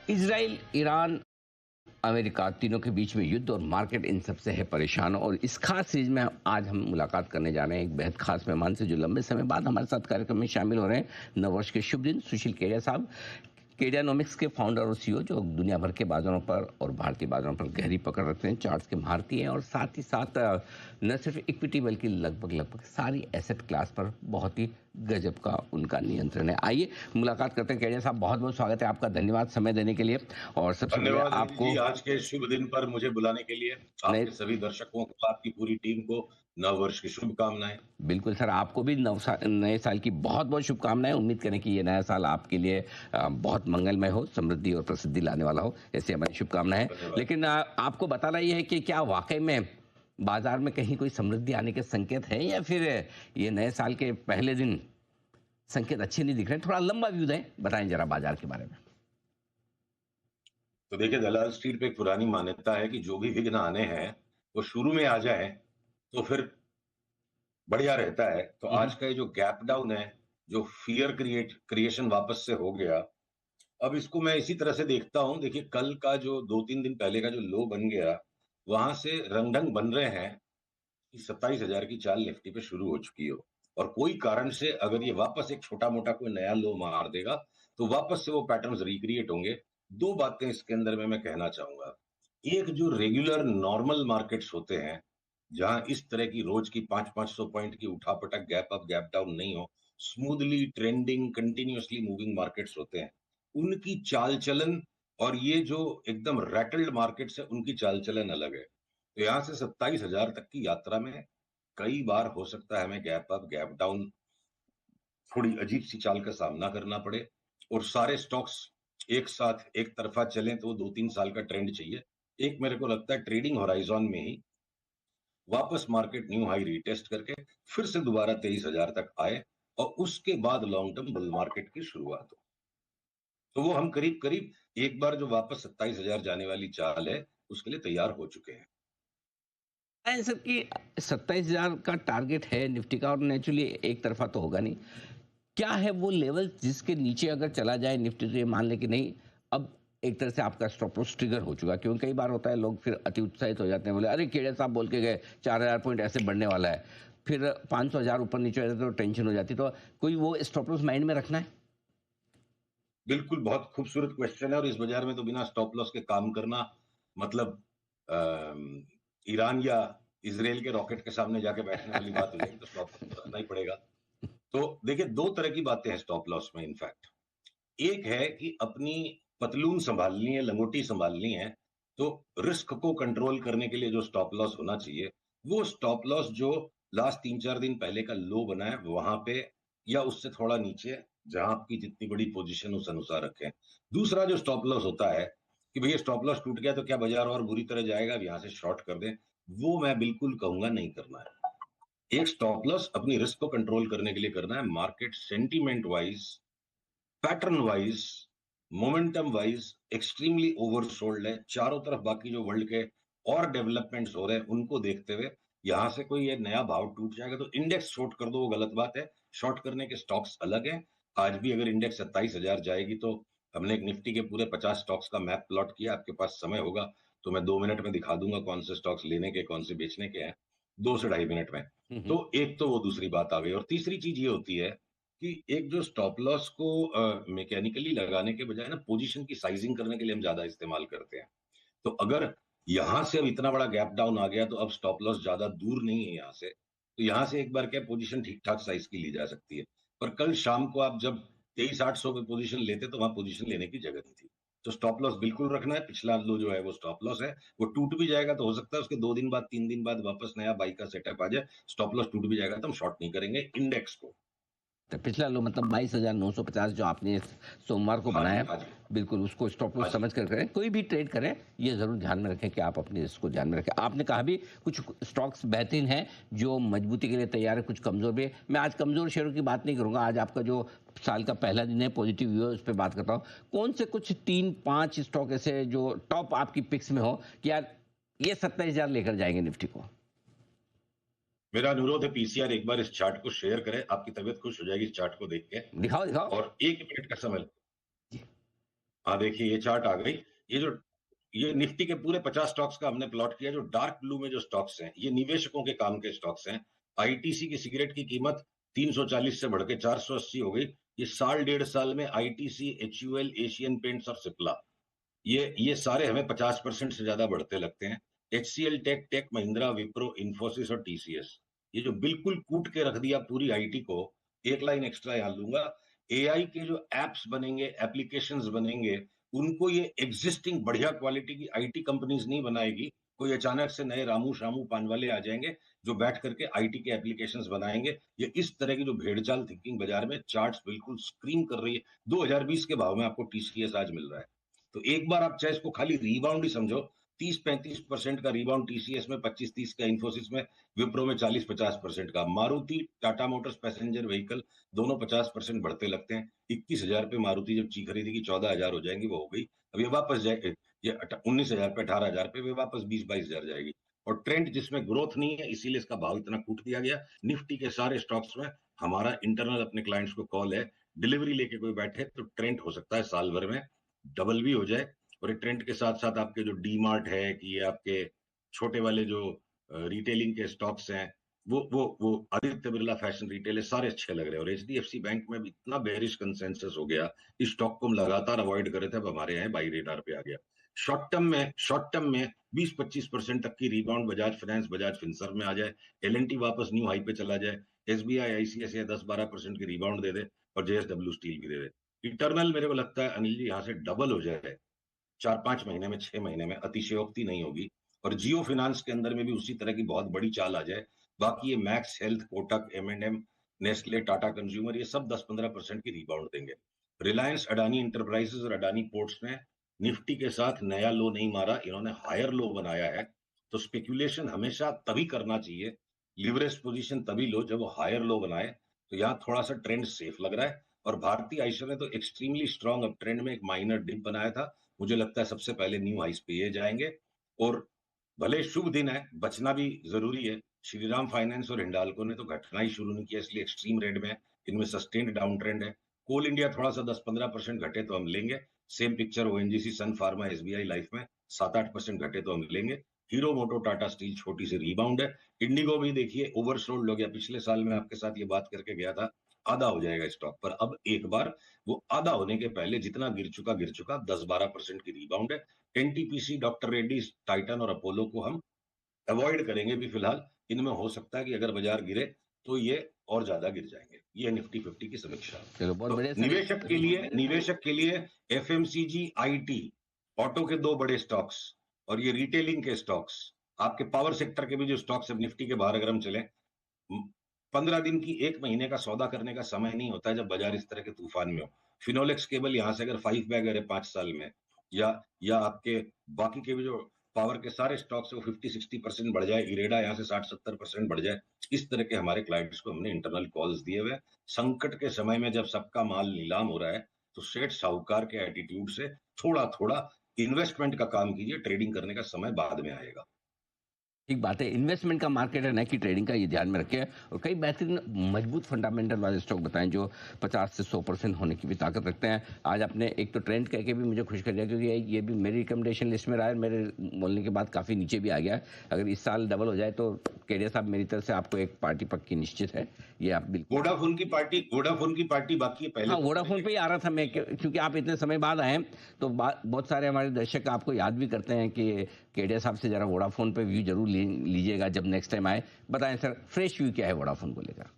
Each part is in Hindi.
इजराइल, ईरान, अमेरिका तीनों के बीच में युद्ध और मार्केट इन सबसे है परेशान। और इस खास सीरीज में आज हम मुलाकात करने जा रहे हैं एक बेहद खास मेहमान से जो लंबे समय बाद हमारे साथ कार्यक्रम में शामिल हो रहे हैं। नववर्ष के शुभ दिन सुशील केडिया साहब, केडियानोमिक्स के फाउंडर और सीईओ, जो दुनिया भर के बाजारों पर और भारतीय बाजारों पर गहरी पकड़ रखते हैं। चार्ट्स के भारतीय हैं और साथ ही साथ न सिर्फ इक्विटी बल्कि लगभग सारी एसेट क्लास पर बहुत ही गजब का उनका नियंत्रण है। आइए मुलाकात करते हैं। केडिया साहब, बहुत बहुत स्वागत है आपका, धन्यवाद समय देने के लिए। और सबसे पहले धन्यवाद अनिल आपको जी, आज के शुभ दिन पर मुझे बुलाने के लिए। नए आपके सभी दर्शकों को, आपकी पूरी टीम को नव वर्ष की शुभकामनाएं। बिल्कुल सर, आपको भी नए साल की बहुत बहुत शुभकामनाएं। उम्मीद करें कि ये नया साल आपके लिए बहुत मंगलमय हो, समृद्धि और प्रसिद्धि लाने वाला हो, ऐसी हमारी शुभकामनाएं। धन्यवाद। लेकिन आपको बताना ये है कि क्या वाकई में बाजार में कहीं कोई समृद्धि आने के संकेत हैं, या फिर ये नए साल के पहले दिन संकेत अच्छे नहीं दिख रहे? थोड़ा लंबा व्यू दें, बताएं जरा बाजार के बारे में। तो देखिए, दलाल स्ट्रीट पे एक पुरानी मान्यता है कि जो भी विघ्न आने हैं वो शुरू में आ जाए तो फिर बढ़िया रहता है। तो आज का ये जो गैप डाउन है, जो फियर क्रिएशन वापस से हो गया, अब इसको मैं इसी तरह से देखता हूं। देखिए, कल का जो 2-3 दिन पहले का जो लो बन गया, वहां से रंग ढंग बन रहे हैं कि 27,000 की चाल निफ्टी पे शुरू हो चुकी हो। और कोई कारण से अगर ये वापस एक छोटा मोटा कोई नया लो मार देगा तो वापस से वो पैटर्न्स रिक्रिएट होंगे। दो बातें इसके अंदर में मैं कहना चाहूंगा। एक, जो रेगुलर नॉर्मल मार्केट्स होते हैं, जहां इस तरह की रोज की 500-500 पॉइंट की उठापटक, गैप अप गैप डाउन नहीं हो, smoothly trending continuously moving markets होते हैं, उनकी चाल चलन और ये जो एकदम रैटल्ड मार्केट्स है उनकी चाल चलन अलग है। तो यहां से 27,000 तक की यात्रा में कई बार हो सकता है हमें गैप अप गैप डाउन, थोड़ी अजीब सी चाल का सामना करना पड़े। और सारे स्टॉक्स एक साथ एक तरफा चलें तो 2-3 साल का ट्रेंड चाहिए। एक, मेरे को लगता है ट्रेडिंग होराइजन में ही वापस मार्केट न्यू हाई रीटेस्ट करके फिर से दोबारा 23,000 तक आए और उसके बाद लॉन्ग टर्म बुल मार्केट की शुरुआत हो। तो वो हम करीब करीब एक बार जो वापस 27,000 जाने वाली चाल है उसके लिए तैयार हो चुके हैं। सर कि 27,000 का टारगेट है निफ्टी का, और नेचुरली एक तरफा तो होगा नहीं। क्या है वो लेवल जिसके नीचे अगर चला जाए निफ्टी, तो ये मान ले कि नहीं, अब एक तरह से आपका स्टॉप लॉस ट्रिगर हो चुका? क्योंकि कई बार होता है लोग फिर अति उत्साहित हो जाते हैं, बोले अरे केड़े साहब बोल के गए 4,000 पॉइंट ऐसे बढ़ने वाला है, फिर 500,000 ऊपर नीचे हो जाते तो टेंशन हो जाती। तो कोई वो स्टॉप लॉस माइंड में रखना है? बिल्कुल, बहुत खूबसूरत क्वेश्चन है। और इस बाजार में तो बिना स्टॉप लॉस के काम करना मतलब अम, ईरान या इसराइल के रॉकेट के सामने जाके बैठने वाली बात हो जाएगी। तो स्टॉप लॉस तो रखना ही पड़ेगा। तो देखिए, दो तरह की बातें हैं स्टॉप लॉस में। इनफैक्ट एक है कि अपनी पतलून संभालनी है, लंगोटी संभालनी है, तो रिस्क को कंट्रोल करने के लिए जो स्टॉप लॉस होना चाहिए, वो स्टॉप लॉस जो लास्ट 3-4 दिन पहले का लो बना है वहां पे, या उससे थोड़ा नीचे, जहां आपकी जितनी बड़ी पोजीशन उस अनुसार रखें। दूसरा जो स्टॉप लॉस होता है कि भैया स्टॉप लॉस टूट गया तो क्या बाजार और बुरी तरह जाएगा, अब यहां से शॉर्ट कर दें, वो मैं बिल्कुल कहूंगा नहीं करना है। एक स्टॉप लॉस अपनी रिस्क को कंट्रोल करने के लिए करना है। Market sentiment wise, pattern wise, momentum wise extremely oversold है चारों तरफ। बाकी जो वर्ल्ड के और डेवलपमेंट्स हो रहे हैं उनको देखते हुए यहां से कोई ये नया भाव टूट जाएगा तो इंडेक्स शॉर्ट कर दो, वो गलत बात है। शॉर्ट करने के स्टॉक्स अलग हैं। आज भी अगर इंडेक्स 27,000 जाएगी तो हमने एक निफ्टी के पूरे 50 स्टॉक्स का मैप प्लॉट किया। आपके पास समय होगा तो मैं 2 मिनट में दिखा दूंगा कौन से स्टॉक्स लेने के, कौन से बेचने के हैं, 2 से ढाई मिनट में। तो एक तो वो दूसरी बात आ गई। और तीसरी चीज ये होती है कि एक जो स्टॉप लॉस को मैकेनिकली लगाने के बजाय ना पोजीशन की साइजिंग करने के लिए हम ज्यादा इस्तेमाल करते हैं। तो अगर यहां से अब इतना बड़ा गैप डाउन आ गया तो अब स्टॉप लॉस ज्यादा दूर नहीं है यहां से, तो यहां से एक बार क्या पोजीशन ठीक ठाक साइज की ली जा सकती है। पर कल शाम को आप जब 23,800 पे पोजीशन लेते तो वहां पोजीशन लेने की जगह नहीं थी। तो स्टॉप लॉस बिल्कुल रखना है। पिछला लो जो है वो स्टॉप लॉस है, वो टूट भी जाएगा तो हो सकता है उसके 2 दिन बाद 3 दिन बाद वापस नया बाई का सेटअप आ जाए। स्टॉप लॉस टूट भी जाएगा तो हम शॉर्ट नहीं करेंगे इंडेक्स को। तो पिछला लो मतलब 22,950 जो आपने सोमवार को हाँ जी, बनाया, हाँ जी, बिल्कुल उसको स्टॉप हाँ लॉस जी। समझ कर करें। कोई भी ट्रेड करें ये जरूर ध्यान में रखें कि आप अपने इसको ध्यान में रखें। आपने कहा भी कुछ स्टॉक्स बेहतरीन हैं जो मजबूती के लिए तैयार है, कुछ कमजोर भी है। मैं आज कमजोर शेयरों की बात नहीं करूंगा, आज आपका जो साल का पहला दिन है, पॉजिटिव व्यू है, उस पर बात करता हूँ। कौन से कुछ 3-5 स्टॉक ऐसे जो टॉप आपकी पिक्स में हो कि यार ये 27,000 लेकर जाएंगे निफ्टी को? मेरा अनुरोध है पीसीआर एक बार इस चार्ट को शेयर करें, आपकी तबीयत खुश हो जाएगी इस चार्ट को देख के। दिखाओ दिखाओ। और 1 मिनट का समय हाँ, देखिए ये चार्ट आ गई। ये जो ये निफ्टी के पूरे 50 स्टॉक्स का हमने प्लॉट किया। जो डार्क ब्लू में जो स्टॉक्स हैं, ये निवेशकों के काम के स्टॉक्स हैं। आईटीसी की सिगरेट की कीमत 340 से बढ़ के 480 हो गई। ये साल डेढ़ साल में आईटीसी, एचयूएल, एशियन पेंट्स और सिप्ला, ये सारे हमें 50% से ज्यादा बढ़ते लगते हैं। एचसीएल, टेक महिंद्रा, विप्रो, इन्फोसिस और टीसीएस, ये जो बिल्कुल कूट के रख दिया पूरी आईटी को। एक लाइन एक्स्ट्रा यहाँ लूंगा। एआई के जो एप्स बनेंगे, एप्लीकेशंस बनेंगे, उनको ये एग्जिस्टिंग बढ़िया क्वालिटी की आईटी कंपनीज नहीं बनाएगी। कोई अचानक से नए रामू शामू पानवाले आ जाएंगे जो बैठ करके आईटी के एप्लीकेशंस बनाएंगे। ये इस तरह की जो भेड़चाल थिंकिंग बाजार में चार्ट्स बिल्कुल स्क्रीन कर रही है। 2020 के भाव में आपको टीसीएस आज मिल रहा है। तो एक बार आप चाहे इसको खाली रिबाउंड ही समझो, 30-35% का रिबाउंड टीसीएस में, 25-30 का इन्फोसिस में, विप्रो में 40-50% का। Maruti, Tata Motors passenger vehicle दोनों 50% बढ़ते लगते हैं। 21,000 पे मारुति जब खरीदी की 14,000 हो जाएंगी, वो हो गई। अब ये वापस जाए, ये 19,000 पे, 18,000 पे, वे वापस 20-22,000 जाएगी। और ट्रेंड जिसमें ग्रोथ नहीं है, इसीलिए इसका भाव इतना कूट दिया गया। निफ्टी के सारे स्टॉक्स में हमारा इंटरनल अपने क्लाइंट्स को कॉल है, डिलीवरी लेके कोई बैठे तो ट्रेंड हो सकता है साल भर में डबल भी हो जाए। और एक ट्रेंड के साथ साथ आपके जो डी मार्ट है, कि ये आपके छोटे वाले जो रिटेलिंग के स्टॉक्स हैं, वो आदित्य बिरला फैशन रिटेल है, सारे अच्छे लग रहे हैं। और एचडीएफसी बैंक में भी इतना बेरिश कंसेंसस हो गया, इस स्टॉक को हम लगातार अवॉइड कर रहे थे, अब हमारे यहाँ बाई रेडार पे आ गया। शॉर्ट टर्म में 20-25% तक की rebound Bajaj finance, Bajaj Finserv में आ जाए, एलएनटी वापस न्यू हाई पे चला जाए, एसबीआई, आईसीआईसीआई 10-12% की रिबाउंड दे दे, और जेएसडब्ल्यू स्टील भी दे दे। इंटरनल मेरे को लगता है अनिल जी यहाँ से डबल हो जाए 4-5 महीने में, 6 महीने में, अतिशयोक्ति नहीं होगी। और जियो फिनांस के अंदर में भी उसी तरह की बहुत बड़ी चाल आ जाए। बाकी ये मैक्स हेल्थ, कोटक, एम&एम, नेस्ले, टाटा कंज्यूमर, ये सब 10-15% की रिबाउंड देंगे। रिलायंस, अडानी इंटरप्राइजेस और अडानी पोर्ट्स ने निफ्टी के साथ नया लो नहीं मारा, इन्होंने हायर लो बनाया है। तो स्पेक्यूलेशन हमेशा तभी करना चाहिए, लिवरेज पोजीशन तभी लो जब वो हायर लो बनाए। तो यहाँ थोड़ा सा ट्रेंड सेफ लग रहा है। और भारतीय आइसर ने तो एक्सट्रीमली स्ट्रॉन्ग अप ट्रेंड में एक माइनर डिप बनाया था। मुझे लगता है सबसे पहले न्यू हाइस पे ये जाएंगे। और भले शुभ दिन है, बचना भी जरूरी है। श्रीराम फाइनेंस और हिंडाल्को ने तो घटना ही शुरू नहीं किया, इसलिए एक्सट्रीम रेट में है। इनमें सस्टेन्ड डाउन ट्रेंड है। कोल इंडिया थोड़ा सा 10-15% घटे तो हम लेंगे। सेम पिक्चर ओएनजीसी, सन फार्मा, एसबीआई लाइफ में 7-8% घटे तो हम लेंगे। हीरो मोटो, टाटा स्टील छोटी सी रिबाउंड है। इंडिगो भी देखिए ओवरसोल्ड हो गया, पिछले साल में आपके साथ ये बात करके गया था, आधा हो जाएगा स्टॉक पर। अब एक बार वो आधा होने के पहले जितना गिर चुका 10-12% की रिबाउंड है। एनटीपीसी, डॉक्टर रेड्डीज, टाइटन और अपोलो को हम अवॉइड करेंगे भी फिलहाल। इनमें हो सकता है कि अगर बाजार गिरे तो ये और ज्यादा गिर जाएंगे। ये निफ्टी 50 की समीक्षा। चलो बहुत तो बढ़िया सर। निवेशक के लिए एफएमसीजी, आईटी, ऑटो के दो बड़े स्टॉक्स, और ये रिटेलिंग के स्टॉक्स, आपके पावर सेक्टर के भी जो स्टॉक्स है निफ्टी के बाहर अगर हम चले, 15 दिन की, 1 महीने का सौदा करने का समय नहीं होता है जब बाजार इस तरह के तूफान में हो। फिनोलेक्स केबल यहाँ से अगर 5 बैग है 5 साल में, या आपके बाकी के भी जो पावर के सारे स्टॉक्स है वो 50-60% बढ़ जाए, इरेडा यहाँ से 60-70% बढ़ जाए। इस तरह के हमारे क्लाइंट्स को हमने इंटरनल कॉल्स दिए हुए। संकट के समय में जब सबका माल नीलाम हो रहा है, तो सेठ साहूकार के एटीट्यूड से थोड़ा थोड़ा इन्वेस्टमेंट का काम कीजिए, ट्रेडिंग करने का समय बाद में आएगा। ठीक बात है, इन्वेस्टमेंट का मार्केट है ना कि ट्रेडिंग का, ये ध्यान में रखें। और कई बेहतरीन मजबूत फंडामेंटल वाले स्टॉक बताएं जो 50 से 100% होने की भी ताकत रखते हैं। आज आपने एक तो ट्रेंड कह के भी मुझे खुश कर दिया, क्योंकि ये भी मेरी रिकमेंडेशन लिस्ट में रहा है, मेरे बोलने के बाद काफ़ी नीचे भी आ गया। अगर इस साल डबल हो जाए तो केडिया साहब, मेरी तरफ से आपको एक पार्टी पक्की निश्चित है। ये आप बिल्कुल, वोडाफोन की पार्टी बाकी है पहले। हाँ वोडाफोन पे ही आ रहा था मैं, क्योंकि आप इतने समय बाद आए हैं, तो बहुत सारे हमारे दर्शक आपको याद भी करते हैं कि केडिया साहब से जरा वोडाफोन पे व्यू जरूर लीजिएगा जब नेक्स्ट टाइम आए। बताएं सर, फ्रेश व्यू क्या है वोडाफोन को लेकर?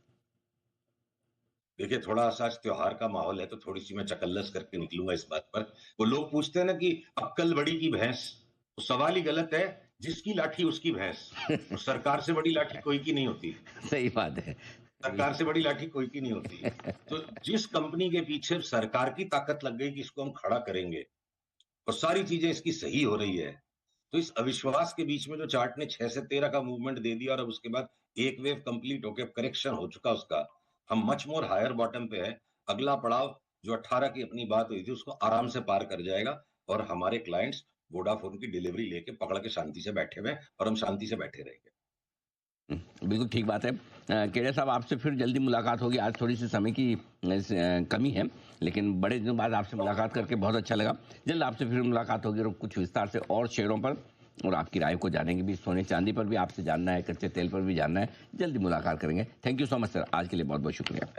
देखिए, थोड़ा सा त्योहार का माहौल है तो थोड़ी सी मैं चकल्लस करके निकलूंगा इस बात पर। वो लोग पूछते हैं ना कि अक्कल बड़ी की भैंस, तो सवाल ही गलत है। जिसकी लाठी उसकी भैंस। तो सरकार से बड़ी लाठी कोई की नहीं होती। सही बात है। सरकार से बड़ी लाठी कोई की नहीं होती। तो जिस कंपनी के पीछे सरकार की ताकत लग गई कि इसको हम खड़ा करेंगे, और सारी चीजें इसकी सही हो रही है, तो इस अविश्वास के बीच में जो चार्ट ने 6 से 13 का मूवमेंट दे दिया, और अब उसके बाद एक वेव कंप्लीट होकर करेक्शन हो चुका उसका, हम मच मोर हायर बॉटम पे है। अगला पड़ाव जो 18 की अपनी बात हुई थी, उसको आराम से पार कर जाएगा। और हमारे क्लाइंट्स वोडाफोन की डिलीवरी लेके पकड़ के शांति से बैठे हुए, और हम शांति से बैठे रहेंगे। बिल्कुल ठीक बात है। केडिया साहब, आपसे फिर जल्दी मुलाकात होगी। आज थोड़ी सी समय की कमी है, लेकिन बड़े दिनों बाद आपसे मुलाकात करके बहुत अच्छा लगा। जल्द आपसे फिर मुलाकात होगी और कुछ विस्तार से और शेयरों पर और आपकी राय को जानेंगे भी। सोने चांदी पर भी आपसे जानना है, कच्चे तेल पर भी जानना है। जल्दी मुलाकात करेंगे। Thank you so much sir, आज के लिए बहुत बहुत शुक्रिया।